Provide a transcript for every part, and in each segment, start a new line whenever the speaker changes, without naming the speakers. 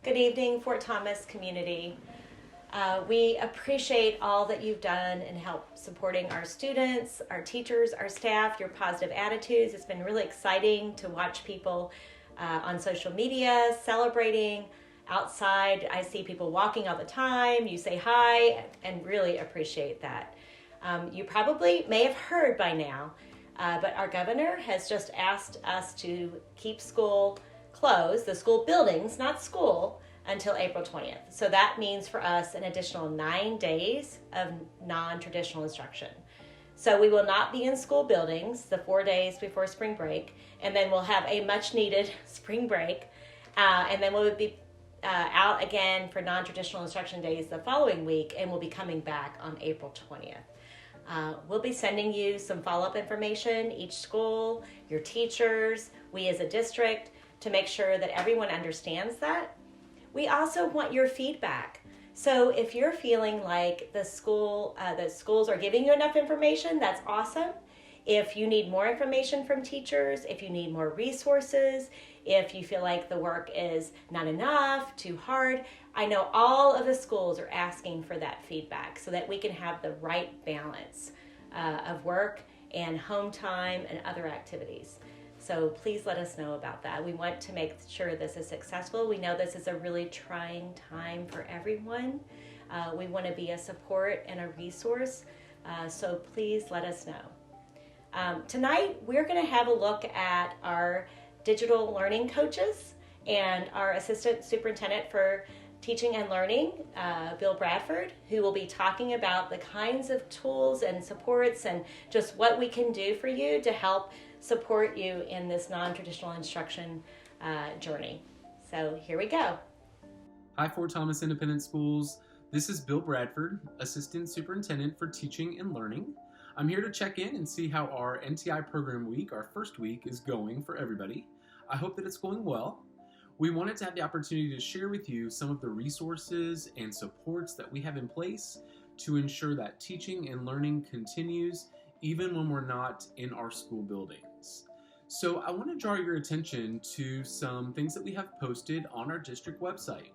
Good evening, Fort Thomas community. We appreciate all that you've done in help supporting our students, our teachers, our staff, your positive attitudes. It's been really exciting to watch people on social media celebrating outside. I see people walking all the time. You say hi and really appreciate that. You probably may have heard by now, but our governor has just asked us to keep school closed, the school buildings, not school, until April 20th. So that means for us an additional 9 days of non-traditional instruction. So we will not be in school buildings the 4 days before spring break, and then we'll have a much needed spring break, and then we'll be out again for non-traditional instruction days the following week, and we'll be coming back on April 20th. We'll be sending you some follow-up information, each school, your teachers, we as a district, to make sure that everyone understands that. We also want your feedback. So if you're feeling like the schools are giving you enough information, that's awesome. If you need more information from teachers, if you need more resources, if you feel like the work is not enough, too hard, I know all of the schools are asking for that feedback so that we can have the right balance of work and home time and other activities. So please let us know about that. We want to make sure this is successful. We know this is a really trying time for everyone. We want to be a support and a resource, so please let us know. Tonight, we're going to have a look at our digital learning coaches and our assistant superintendent for teaching and learning, Bill Bradford, who will be talking about the kinds of tools and supports and just what we can do for you to help support you in this non-traditional instruction journey. So here we go.
Hi, Fort Thomas Independent Schools. This is Bill Bradford, Assistant Superintendent for Teaching and Learning. I'm here to check in and see how our NTI program week, our first week, is going for everybody. I hope that it's going well. We wanted to have the opportunity to share with you some of the resources and supports that we have in place to ensure that teaching and learning continues even when we're not in our school buildings. So I want to draw your attention to some things that we have posted on our district website.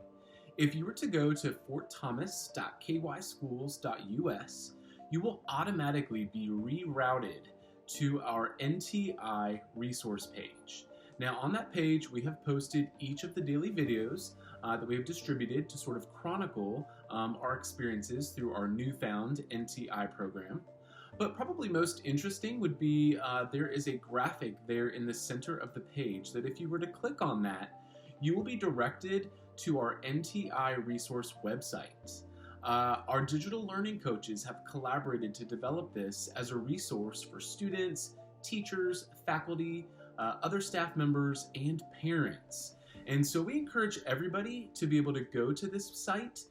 If you were to go to fortthomas.kyschools.us, you will automatically be rerouted to our NTI resource page. Now on that page, we have posted each of the daily videos that we have distributed to sort of chronicle our experiences through our newfound NTI program. But probably most interesting would be there is a graphic there in the center of the page that if you were to click on that, you will be directed to our NTI resource website. Our digital learning coaches have collaborated to develop this as a resource for students, teachers, faculty, other staff members, and parents. And so we encourage everybody to be able to go to this site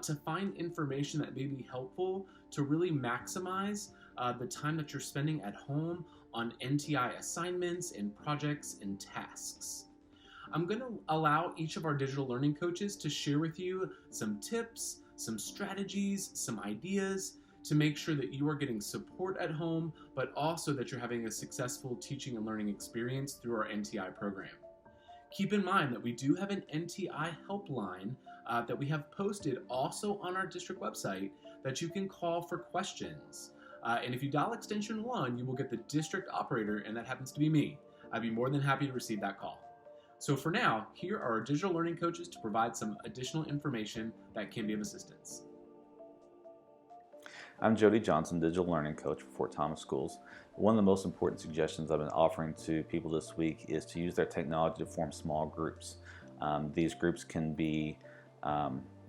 to find information that may be helpful to really maximize the time that you're spending at home on NTI assignments and projects and tasks. I'm going to allow each of our digital learning coaches to share with you some tips, some strategies, some ideas to make sure that you are getting support at home, but also that you're having a successful teaching and learning experience through our NTI program. Keep in mind that we do have an NTI helpline that we have posted also on our district website that you can call for questions. And if you dial extension 1, you will get the district operator, and that happens to be me. I'd be more than happy to receive that call. So for now, here are our digital learning coaches to provide some additional information that can be of assistance.
I'm Jody Johnson, Digital Learning Coach for Fort Thomas Schools. One of the most important suggestions I've been offering to people this week is to use their technology to form small groups. These groups can be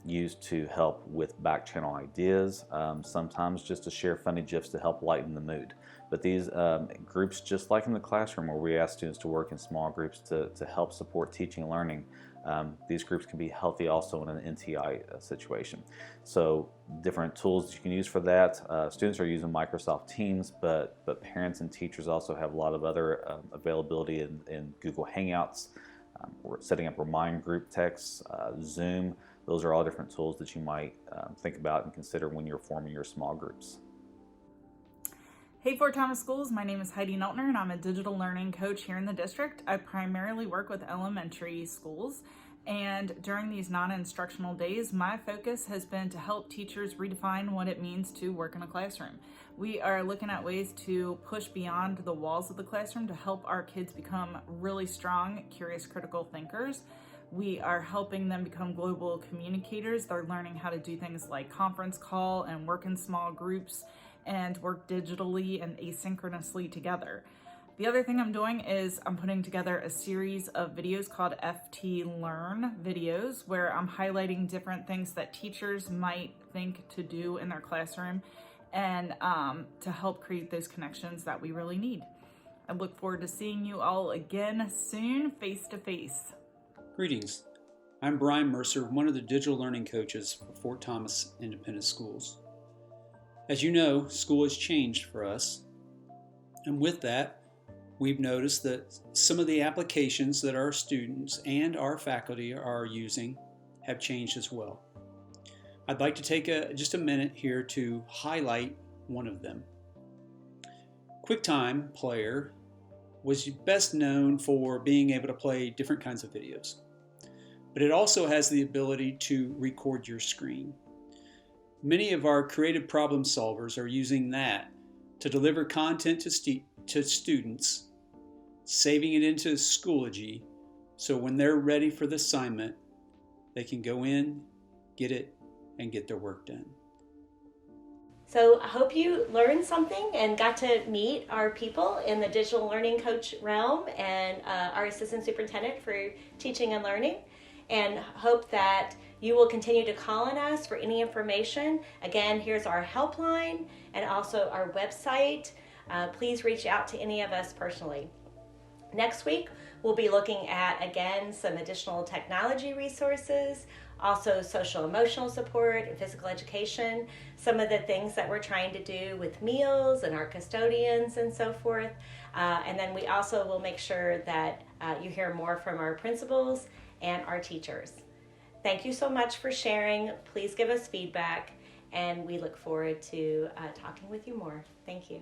used to help with back channel ideas, sometimes just to share funny gifs to help lighten the mood. But these groups, just like in the classroom where we ask students to work in small groups to help support teaching and learning, these groups can be healthy also in an NTI situation. So different tools that you can use for that. Students are using Microsoft Teams, but parents and teachers also have a lot of other availability in Google Hangouts. We're setting up remind group texts, Zoom. Those are all different tools that you might think about and consider when you're forming your small groups.
Hey Fort Thomas Schools, my name is Heidi Neltner and I'm a digital learning coach here in the district. I primarily work with elementary schools And during these non-instructional days, my focus has been to help teachers redefine what it means to work in a classroom. We are looking at ways to push beyond the walls of the classroom to help our kids become really strong, curious, critical thinkers. We are helping them become global communicators. They're learning how to do things like conference call and work in small groups and work digitally and asynchronously together. The other thing I'm doing is I'm putting together a series of videos called FT Learn videos, where I'm highlighting different things that teachers might think to do in their classroom and to help create those connections that we really need. I look forward to seeing you all again soon, face to face.
Greetings. I'm Brian Mercer, one of the digital learning coaches for Fort Thomas Independent Schools. As you know, school has changed for us, and with that, we've noticed that some of the applications that our students and our faculty are using have changed as well. I'd like to take just a minute here to highlight one of them. QuickTime Player was best known for being able to play different kinds of videos, but it also has the ability to record your screen. Many of our creative problem solvers are using that to deliver content to students, saving it into Schoology, so when they're ready for the assignment, they can go in, get it, and get their work done.
So I hope you learned something and got to meet our people in the digital learning coach realm and our assistant superintendent for teaching and learning, and hope that you will continue to call on us for any information. Again, here's our helpline and also our website. Please reach out to any of us personally. Next week, we'll be looking at, again, some additional technology resources, also social emotional support and physical education, some of the things that we're trying to do with meals and our custodians and so forth. And then we also will make sure that you hear more from our principals and our teachers. Thank you so much for sharing. Please give us feedback, and we look forward to talking with you more. Thank you.